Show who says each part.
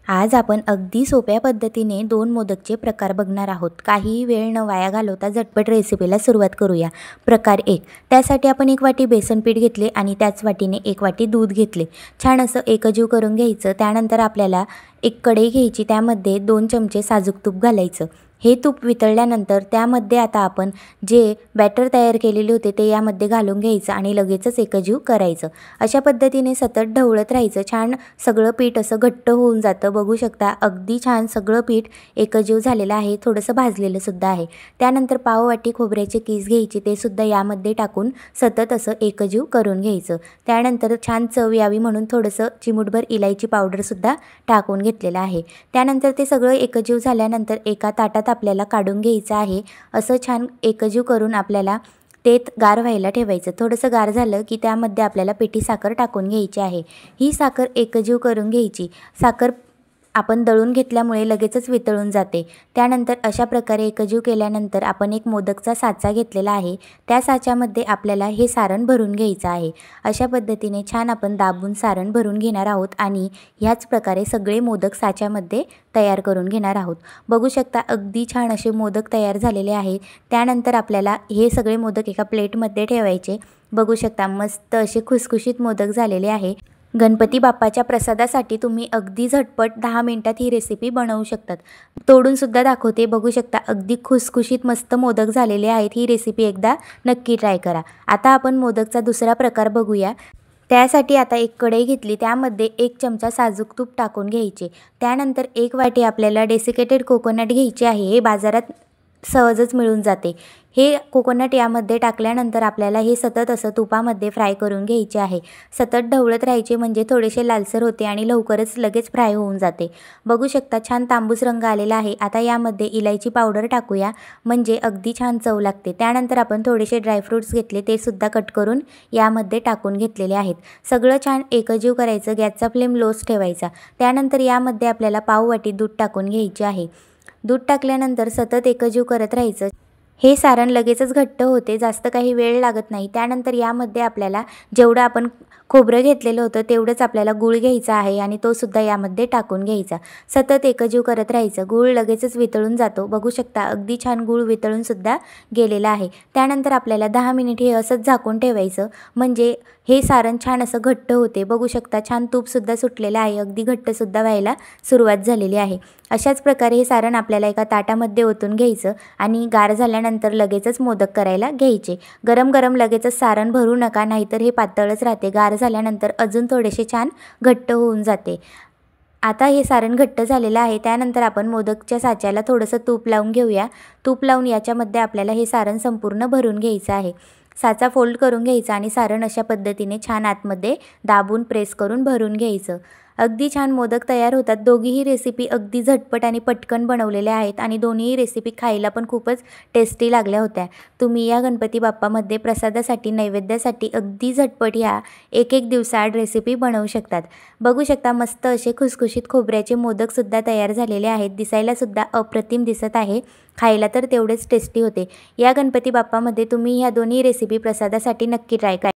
Speaker 1: आज आपण अगदी सोप्या पद्धतीने 2 मोदकचे प्रकार बघणार आहोत. काहीही वेळ न वाया घालवता झटपट रेसिपीला सुरुवात करूया. प्रकार 1. त्यासाठी आपण 1 वाटी बेसन पीठ घेतले आणि त्याच वाटीने 1 वाटी दूध घेतले. छान असं एकजीव करून घ्यायचं. त्यानंतर आपल्याला एक कढई घ्यायची, त्यामध्ये 2 चमचे साजूक तूप घालायचं. हे तूप वितळल्यानंतर त्यामध्ये आता आपण जे बॅटर तयार केलेले होते ते यामध्ये घालून घ्यायचं आणि लगेचच एकजीव करायचं. अशा पद्धतीने सतत ढवळत राहायचं. छान सगळं पीठ असं घट्ट होऊन जातं. बघू शकता अगदी छान सगळं पीठ एकजीव झालेलं आहे. थोडंसं भाजलेलं सुद्धा आहे. त्यानंतर पाववाटी खोबऱ्याचे किस घ्यायचे, ते सुद्धा यामध्ये टाकून सतत असं एकजीव करून घ्यायचं. त्यानंतर छान चव यावी म्हणून थोडंसं चिमूटभर इलायची पावडरसुद्धा टाकून घेतलेलं आहे. त्यानंतर ते सगळं एकजीव झाल्यानंतर एका ताटात आपल्याला काढून घ्यायचं आहे. असं छान एकजीव करून आपल्याला ते गार व्हायला ठेवायचं. थोडंसं गार झालं की त्यामध्ये आपल्याला पिठी साखर टाकून घ्यायची आहे. ही साखर एकजीव करून घ्यायची. साखर आपण दळून घेतल्यामुळे लगेचच वितळून जाते. त्यानंतर अशा प्रकारे एकजीव केल्यानंतर आपण एक मोदकचा साचा घेतलेला आहे. त्या साच्यामध्ये आपल्याला हे सारण भरून घ्यायचं आहे. अशा पद्धतीने छान आपण दाबून सारण भरून घेणार आहोत आणि ह्याच प्रकारे सगळे मोदक साच्यामध्ये तयार करून घेणार आहोत. बघू शकता अगदी छान असे मोदक तयार झालेले आहेत. त्यानंतर आपल्याला हे सगळे मोदक एका प्लेटमध्ये ठेवायचे. बघू शकता मस्त असे खुसखुशीत मोदक झालेले आहे. गणपती बाप्पाच्या प्रसादासाठी तुम्ही अगदी झटपट 10 मिनिटात ही रेसिपी बनवू शकतात. तोडूनसुद्धा दाखवते. बघू शकता अगदी खुसखुशीत मस्त मोदक झालेले आहेत. ही रेसिपी एकदा नक्की ट्राय करा. आता आपण मोदकचा दुसरा प्रकार बघूया. त्यासाठी आता एक कढई घेतली, त्यामध्ये 1 चमचा साजूक तूप टाकून घ्यायचे. त्यानंतर 1 वाटी आपल्याला डेसिकेटेड कोकोनट घ्यायचे आहे. हे बाजारात सहजच मिळून जाते. हे कोकोनट यामध्ये टाकल्यानंतर आपल्याला हे सतत असं तुपामध्ये फ्राय करून घ्यायचे आहे. सतत ढवळत राहायचे म्हणजे थोडेसे लालसर होते आणि लवकरच लगेच फ्राय होऊन जाते. बघू शकता छान तांबूस रंग आलेला आहे. आता यामध्ये इलायची पावडर टाकूया, म्हणजे अगदी छान चव लागते. त्यानंतर आपण थोडेसे ड्रायफ्रूट्स घेतले, ते सुद्धा कट करून यामध्ये टाकून घेतलेले आहेत. सगळं छान एकजीव करायचं. गॅसचा फ्लेम लोच ठेवायचा. त्यानंतर यामध्ये आपल्याला पाव वाटी दूध टाकून घ्यायचे आहे. दूध टाकल्यानंतर सतत एकजीव करत राहायचं. हे सारण लगेचच घट्ट होते, जास्त काही वेळ लागत नाही. त्यानंतर यामध्ये आपल्याला जेवढं आपण खोबरं घेतलेलं होतं तेवढंच आपल्याला गूळ घ्यायचा आहे आणि तो सुद्धा यामध्ये टाकून घ्यायचा. सतत एकजीव करत राहायचं. गूळ लगेचच वितळून जातो. बघू शकता अगदी छान गूळ वितळूनसुद्धा गेलेला आहे. त्यानंतर आपल्याला 10 मिनिट हे असंच झाकून ठेवायचं, म्हणजे हे सारण छान असं घट्ट होते. बघू शकता छान तूपसुद्धा सुटलेलं आहे. अगदी घट्टसुद्धा व्हायला सुरुवात झालेली आहे. अशाच प्रकारे हे सारण आपल्याला एका ताटामध्ये ओतून घ्यायचं आणि गार झाल्यानंतर लगेचच मोदक करायला घ्यायचे. गरम गरम लगेचच सारण भरू नका, नाहीतर हे पातळच राहते. गार झाल्यानंतर अजून थोडेसे छान घट्ट होऊन जाते. आता हे सारण घट्ट झालेलं आहे. त्यानंतर आपण मोदकच्या साच्याला थोडंसं तूप लावून घेऊया. तूप लावून याच्यामध्ये आपल्याला हे सारण संपूर्ण भरून घ्यायचं आहे. साचा फोल्ड करून घ्यायचा आणि सारण अशा पद्धतीने छान आतमध्ये दाबून प्रेस करून भरून घ्यायचं. अगदी छान मोदक तयार होतात. दोघीही रेसिपी अगदी झटपट आणि पटकन बनवलेल्या आहेत आणि दोन्ही रेसिपी खायला पण खूपच टेस्टी लागल्या होत्या. तुम्ही या गणपती बाप्पामध्ये प्रसादासाठी, नैवेद्यासाठी अगदी झटपट ह्या एक दिवसाआड रेसिपी बनवू शकतात. बघू शकता मस्त असे खुसखुशीत खोबऱ्याचे मोदकसुद्धा तयार झालेले आहेत. दिसायलासुद्धा अप्रतिम दिसत आहे. खायला तर तेवढेच टेस्टी होते. या गणपती बाप्पामध्ये तुम्ही ह्या दोन्ही रेसिपी प्रसादासाठी नक्की ट्राय करा.